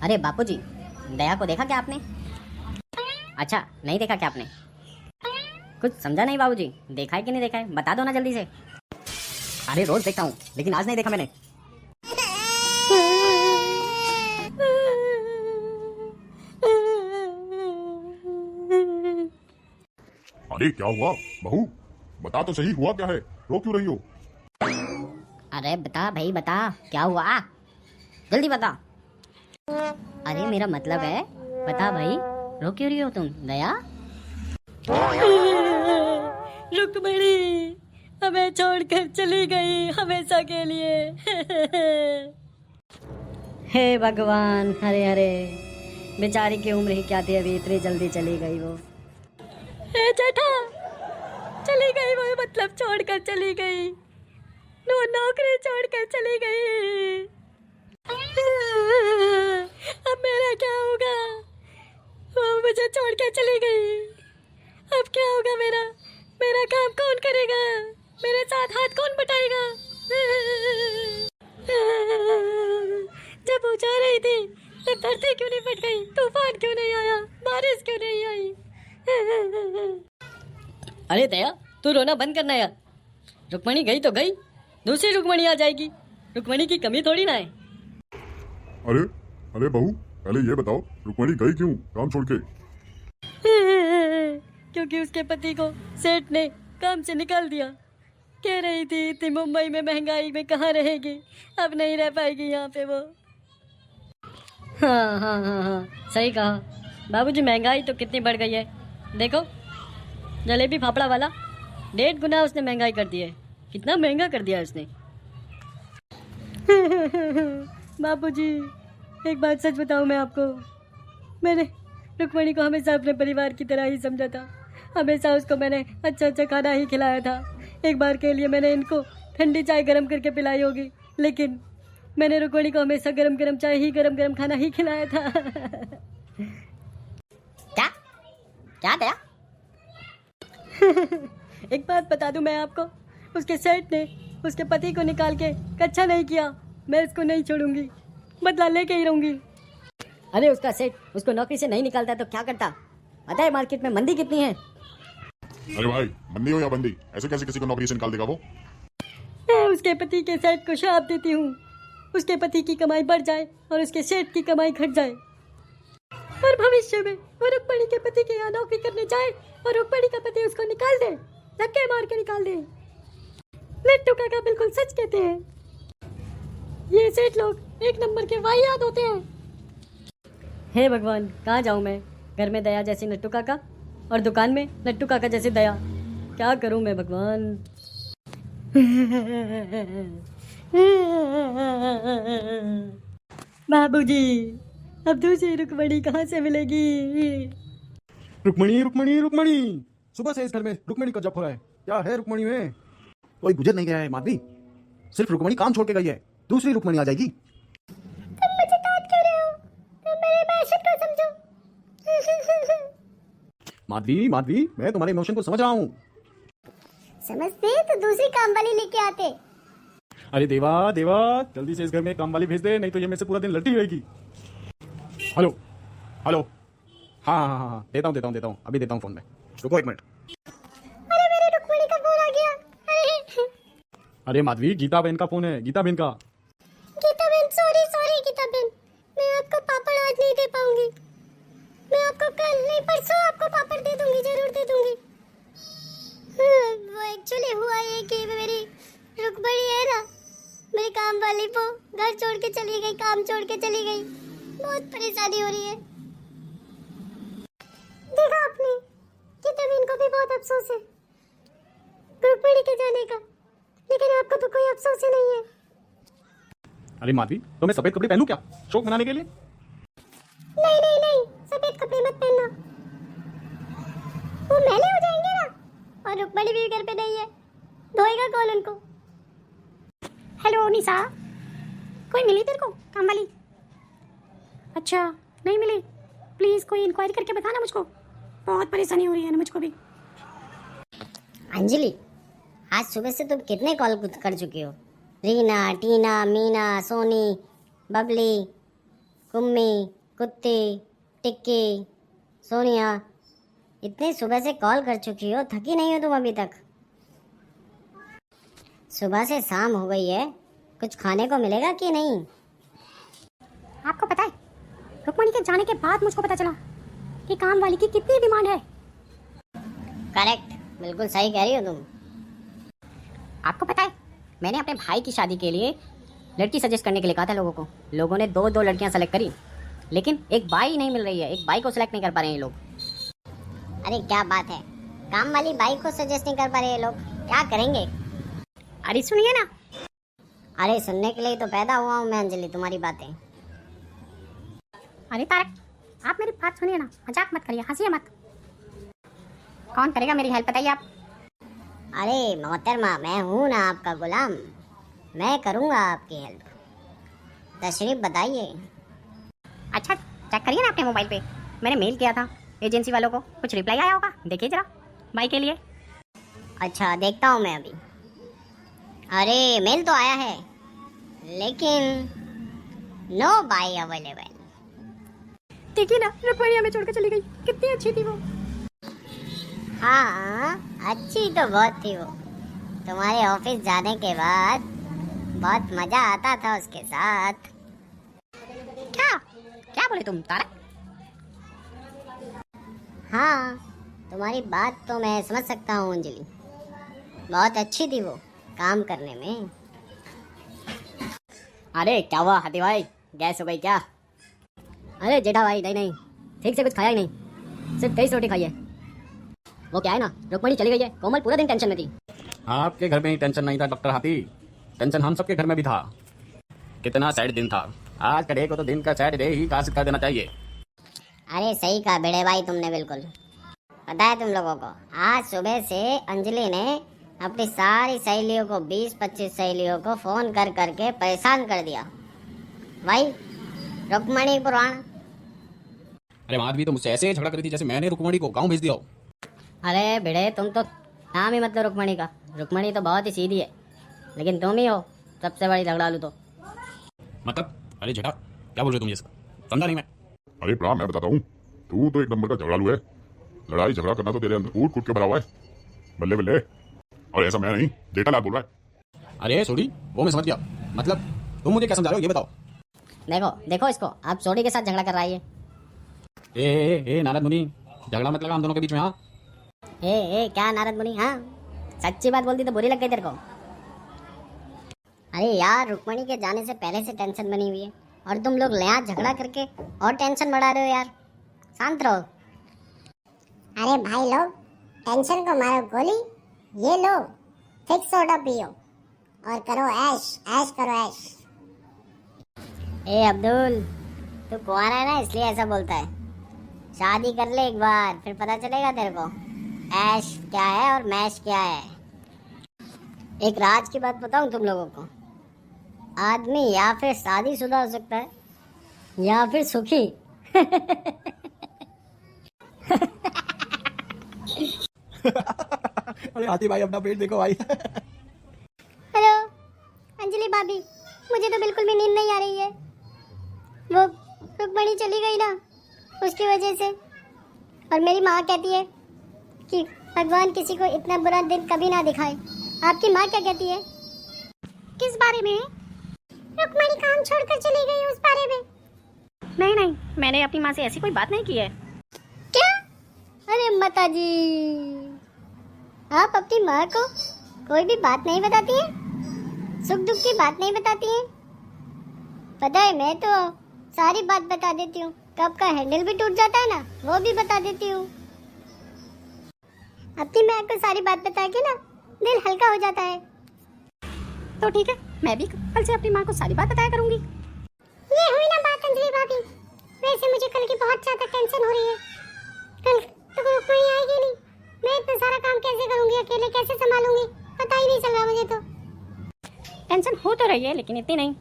अरे बापूजी, दया को देखा क्या आपने? अच्छा, नहीं देखा क्या आपने? कुछ समझा नहीं बाबूजी, देखा है कि नहीं देखा है, बता दो ना जल्दी से। अरे रोज देखता हूँ, लेकिन आज नहीं देखा मैंने। अरे क्या हुआ बहू, बता तो सही, हुआ क्या है? रो क्यों रही हो? अरे बता भाई, बता क्या हुआ, जल्दी बता। अरे मेरा मतलब है, बता भाई, रो क्यों रही हो तुम दया? रुक्मणी हमें छोड़कर चली गई हमेशा के लिए। हे भगवान, हरे हरे, बेचारी की उम्र ही क्या थी, अभी इतनी जल्दी चली गई वो। हे जेठा, चली गई वो, मतलब छोड़कर चली गई, नौकरी छोड़कर चली गई। अब मेरा क्या होगा? वो मुझे छोड़ के चली गई, अब क्या होगा मेरा? मेरा काम कौन करेगा? मेरे साथ हाथ कौन बटाएगा? जब वो जा रही थी तब धरती क्यों नहीं फट गई? तूफान क्यों नहीं आया? बारिश क्यों नहीं आई? अरे दया, तू रोना बंद करना यार। रुक्मणी गई तो गई, दूसरी रुक्मणी आ जाएगी, रुक्मणी की कमी थोड़ी ना है। अरे अरे बहू, पहले ये बताओ, रुक्मणी गई क्यों काम छोड़ के? क्योंकि उसके पति को सेठ ने काम से निकाल दिया। कह रही थी इतनी मुंबई में महंगाई में कहाँ रहेगी, अब नहीं रह पाएगी यहाँ पे वो। हाँ हाँ हाँ हाँ, सही कहा बाबूजी, महंगाई तो कितनी बढ़ गई है। देखो जलेबी फाफड़ा वाला 1.5 गुना उसने महंगाई कर दी है। कितना महंगा कर दिया उसने। बाबूजी एक बात सच बताऊं मैं आपको, मैंने रुक्मणी को हमेशा अपने परिवार की तरह ही समझा था। हमेशा उसको मैंने अच्छा अच्छा खाना ही खिलाया था। एक बार के लिए मैंने इनको ठंडी चाय गरम करके पिलाई होगी, लेकिन मैंने रुक्मणी को हमेशा गरम गरम चाय ही, गरम गरम खाना ही खिलाया था। क्या क्या दया? एक बात बता दूं मैं आपको, उसके सेठ ने उसके पति को निकाल के कच्चा नहीं किया। मैं इसको नहीं छोड़ूंगी, बदला लेके ही रहूंगी। अरे उसका सेठ उसको नौकरी से नहीं निकालता तो क्या करता? पता है मार्केट में मंदी कितनी है? अरे भाई, बंदी हो या बंदी, ऐसे कैसे किसी को नौकरी से निकाल देगा वो? मैं उसके पति के सेठ को श्राप देती हूँ, उसके पति की कमाई बढ़ जाए और उसके सेठ की कमाई घट जाए, और भविष्य में वो रुक्मणी के पति के यहाँ नौकरी करने जाए और रुक्मणी का पति उसको निकाल दे, धक्के मार के निकाल दे। लट्टू काका बिल्कुल सच कहते हैं, ये सेठ लोग एक नंबर के वाहियात होते हैं। हे भगवान, कहाँ जाऊँ मैं? घर में दया जैसी नट्टू काका और दुकान में नट्टू काका जैसी दया, क्या करूँ मैं भगवान? बाबूजी अब दूसरी रुक्मणी कहाँ से मिलेगी? रुक्मणी रुक्मणी रुक्मणी, सुबह से इस घर में रुक्मणी का जप हो रहा है। क्या है रुक्मणी में? कोई गुजर नहीं गया है माधवी, सिर्फ रुक्मणी काम छोड़ के गई है, दूसरी रुक्मणी आ जाएगी। तुम मुझे डांट क्यों रहे हो? तुम मेरे इमोशन को समझो। माधवी माधवी, मैं तुम्हारे इमोशन को समझ रहा हूँ। समझते तो दूसरी काम वाली लेके आते। अरे देवा देवा, जल्दी से इस घर में काम वाली भेज दे, नहीं तो ये मेरे से पूरा दिन लड़ती रहेगी। हेलो हेलो, हाँ हाँ हाँ हाँ, देता हूँ, अभी देता हूँ फोन में, रुको 1 मिनट। अरे मेरे रुक्मणी का फोन आ गया। अरे अरे माधवी, गीता बहन का फोन है, गीता बहन का। गीता बहन, सॉरी सॉरी गीता बहन, मैं आपको पापड़ आज नहीं दे पाऊंगी। मैं आपको कल नहीं परसों आपको पापड़ दे दूंगी, जरूर दे दूंगी। वो एक्चुअली हुआ ये कि मेरी रुक्मणी है ना, मेरी काम वाली वो घर छोड़ के चली गई, काम छोड़ के चली गई, बहुत परेशानी हो रही है। देखा आपने, गीता बहन को भी बहुत अफसोस है रुक्मणी के जाने का, लेकिन आपको तो कोई अफसोस ही नहीं है। अरे माधवी, तो मैं सफेद कपड़े पहनूं क्या शौक मनाने के लिए? नहीं नहीं नहीं, सफेद कपड़े मत पहनना, वो मैले हो जाएंगे ना, और रुक्मणी भी घर पे नहीं है, धोएगा कौन उनको? हेलो निशा, कोई मिली तेरे को काम वाली? अच्छा नहीं मिली, प्लीज कोई इंक्वायरी करके बताना मुझको, बहुत परेशानी हो रही है ना मुझको भी। अंजलि, आज सुबह से तुम कितने कॉल कर चुकी हो? रीना, टीना, मीना, सोनी, बबली, कुम्मी, कुत्ती, टिक्की, सोनिया, इतनी सुबह से कॉल कर चुकी हो, थकी नहीं हो तुम अभी तक? सुबह से शाम हो गई है, कुछ खाने को मिलेगा कि नहीं? आपको पता है, रुक्मणी के जाने के बाद मुझको पता चला कि काम वाली की कितनी डिमांड है। करेक्ट, बिल्कुल सही कह रही हो तुम। आपको पता है, मैंने अपने भाई की शादी के लिए लड़की सजेस्ट करने के लिए कहा था लोगों को। लोगों ने दो लड़कियां सेलेक्ट करी, लेकिन एक बाई नहीं मिल रही है। एक बाई को सेलेक्ट नहीं कर पा रहे हैं ये लोग। अरे क्या बात है, काम वाली बाइक को सजेस्ट नहीं कर पा रहे ये लोग, क्या करेंगे? अरे सुनिए ना, अरे सुनने के लिए तो पैदा हुआ हूँ मैं अंजलि, तुम्हारी बातें। अरे तारक, आप मेरी बात सुनिए ना, मजाक मत करिए, हंसिए मत। कौन करेगा मेरी हेल्प बताइए आप। अरे मोहतरमा, मैं हूँ ना आपका गुलाम, मैं करूँगा आपकी हेल्प। तशरीफ बताइए। अच्छा चेक करिए ना अपने मोबाइल पे, मैंने मेल किया था एजेंसी वालों को, कुछ रिप्लाई आया होगा, देखिए जरा बाई के लिए। अच्छा देखता हूँ मैं अभी। अरे मेल तो आया है, लेकिन नो बाई अवेलेबल। देखिए ना, रुक्मणी हमें छोड़कर चली गई, कितनी अच्छी थी वो। हाँ अच्छी तो बहुत थी वो, तुम्हारे ऑफिस जाने के बाद बहुत मजा आता था उसके साथ। क्या क्या बोले तुम तारक? हाँ तुम्हारी बात तो मैं समझ सकता हूँ अंजलि, बहुत अच्छी थी वो काम करने में। अरे क्या हुआ हाथी भाई, गैस हो गई क्या? अरे जेठा भाई नहीं, ठीक से कुछ खाया ही नहीं, सिर्फ 23 रोटी खाई है। वो क्या है ना, रुक्मणी चली गई है, कोमल पूरा दिन टेंशन में थी। आपके घर में ही टेंशन नहीं था डॉक्टर हाथी, टेंशन हम सबके घर में भी था। कितना सैड दिन था, आज का डे को तो दिन का सैड डे ही घोषित कर देना चाहिए। अरे सही कहा बेड़े भाई तुमने, बिल्कुल। पता है तुम लोगों को, आज सुबह से अंजलि ने अपनी सारी सहेलियों को, 20-25 सहेलियों को फोन कर करके परेशान कर दिया भाई। रुक्मणी पुराण। अरे माधवी तो मुझसे ऐसे झगड़ा करी थी जैसे मैंने रुक्मणी को गाँव भेज दिया हो। अरे बेड़े, तुम तो नाम ही मतलब रुक्मणी का। रुक्मणी तो बहुत ही सीधी है, लेकिन तुम ही हो सबसे बड़ी झगड़ालू तो। मतलब अरे जेठा क्या बोल रहे हो तुम, ये सब समझा नहीं मैं। अरे प्राण, मैं बताता हूँ, तू तो एक नंबर का झगड़ालू है। लड़ाई झगड़ा करना तो तेरे अंदर कूट कूट के भरा हुआ है, बल्ले बल्ले। और ऐसा मैं नहीं, जेठालाल बोल रहा है। अरे सॉरी, वो मैं समझ गया, मतलब तुम मुझे क्या समझा रहे हो ये बताओ। देखो इसको, आप सोडी के साथ झगड़ा कर रहा है ये। ए नारद मुनि, झगड़ा मत लगा हम दोनों के बीच में। हाँ ए क्या नारद मुनि, हाँ सच्ची बात बोलती तो बुरी लग गई तेरे को। अरे यार, रुक्मणी के जाने से पहले से टेंशन बनी हुई है, और तुम लोग यहाँ झगड़ा करके और टेंशन बढ़ा रहे हो यार। शांत रहो। अरे भाई लोग, टेंशन को मारो गोली, ये लो फिक्स सोडा पियो और करो ऐश, ऐश करो ऐश। ए अब्दुल, तू कुंवारा है ना, इसलिए ऐसा बोलता है। शादी कर ले एक बार, फिर पता चलेगा तेरे को ऐश क्या है और मैश क्या है। एक राज की बात बताऊं तुम लोगों को, आदमी या फिर शादीशुदा हो सकता है या फिर सुखी। अरे हाथी भाई अपना पेट देखो भाई। हेलो अंजलि भाभी, मुझे तो बिल्कुल भी नींद नहीं आ रही है। वो रुक्मणी चली गई ना, उसकी वजह से। और मेरी माँ कहती है कि भगवान किसी को इतना बुरा दिन कभी ना दिखाए। आपकी माँ क्या कहती है? किस बारे में? रुक्मणी काम छोड़कर चली गई, उस बारे में। नहीं, मैंने अपनी माँ से ऐसी कोई बात नहीं की है। क्या? अरे माता जी, आप अपनी माँ को कोई भी बात नहीं बताती हैं? सुख दुख की बात नहीं बताती हैं? पता है, मैं तो सारी बात बता देती हूँ। कप का हैंडल भी टूट जाता है ना, वो भी बता देती हूँ। अपनी माँ को सारी बात बता के ना दिल हल्का हो जाता है। तो ठीक है, मैं भी कल से अपनी माँ को सारी बात बताया करूंगी। ये हुई ना बात अंजलि भाभी। वैसे मुझे कल की बहुत ज्यादा टेंशन हो रही है। कल तो रुक्मणी आएगी नहीं, मैं इतना सारा काम कैसे करूंगी, अकेले कैसे संभालूंगी, पता ही नहीं चल रहा मुझे तो। टेंशन हो तो रही है, लेकिन इतनी नहीं,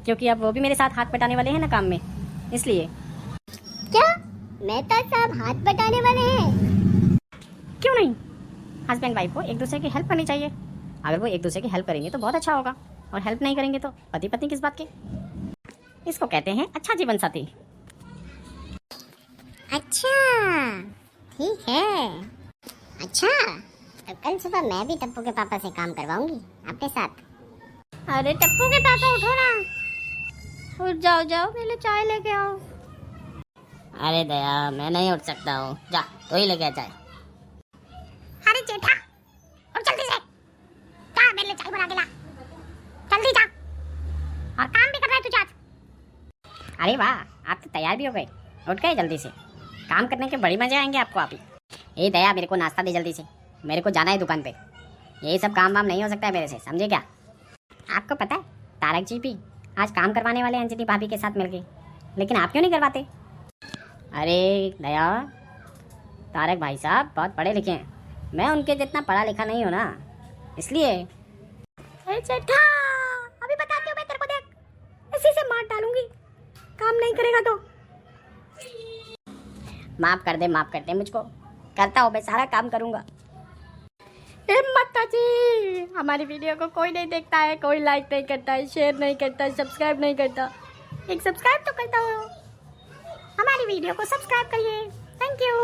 क्योंकि अब वो भी मेरे साथ हाथ बटाने वाले हैं ना काम में, इसलिए। क्या मेहता साहब हाथ बटाने वाले हैं? क्यों नहीं, हस्बैंड वाइफ को एक दूसरे की हेल्प करनी चाहिए। अगर वो एक दूसरे की हेल्प करेंगे तो बहुत अच्छा होगा, और हेल्प नहीं करेंगे तो पति पत्नी किस बात के। इसको कहते हैं अच्छा जीवन साथी। अच्छा ठीक है। अच्छा तो कल सुबह मैं भी टप्पू के पापा से काम करवाऊंगी आपके साथ। अरे टप्पू के पापा उठो ना, उठ जाओ जाओ, मेरे लिए चाय लेके आओ। अरे दया मैं नहीं उठ सकता हूँ, जा तो ही लेके आ जाए। अरे जेठा और जल्दी से जा, मेरे लिए चाय बना के ला, जल्दी जा। और काम भी कर रहा है तू आज। अरे वाह आप तो तैयार भी हो गए, उठ गए जल्दी से। काम करने के बड़ी मजे आएंगे आपको। आप ही ए दया मेरे को नाश्ता दे जल्दी से, मेरे को जाना है दुकान पे। यही सब काम वाम नहीं हो सकता है मेरे से, समझे क्या? आपको पता है तारक जी भी आज काम करवाने वाले अंजलि भाभी के साथ मिल गए, लेकिन आप क्यों नहीं करवाते? अरे दया तारक भाई साहब बहुत पढ़े लिखे हैं, मैं उनके जितना पढ़ा लिखा नहीं हूँ ना, इसलिए। अरे जेठा अभी बताती हूँ मैं तेरे को, देख इसी से मार डालूंगी काम नहीं करेगा तो। माफ कर दे मुझको, करता हूँ मैं सारा काम करूँगा। ए माता जी, हमारी वीडियो को कोई नहीं देखता है, कोई लाइक नहीं करता है, शेयर नहीं करता है, सब्सक्राइब नहीं करता। एक सब्सक्राइब तो करता हो, हमारी वीडियो को सब्सक्राइब करिए। Thank you.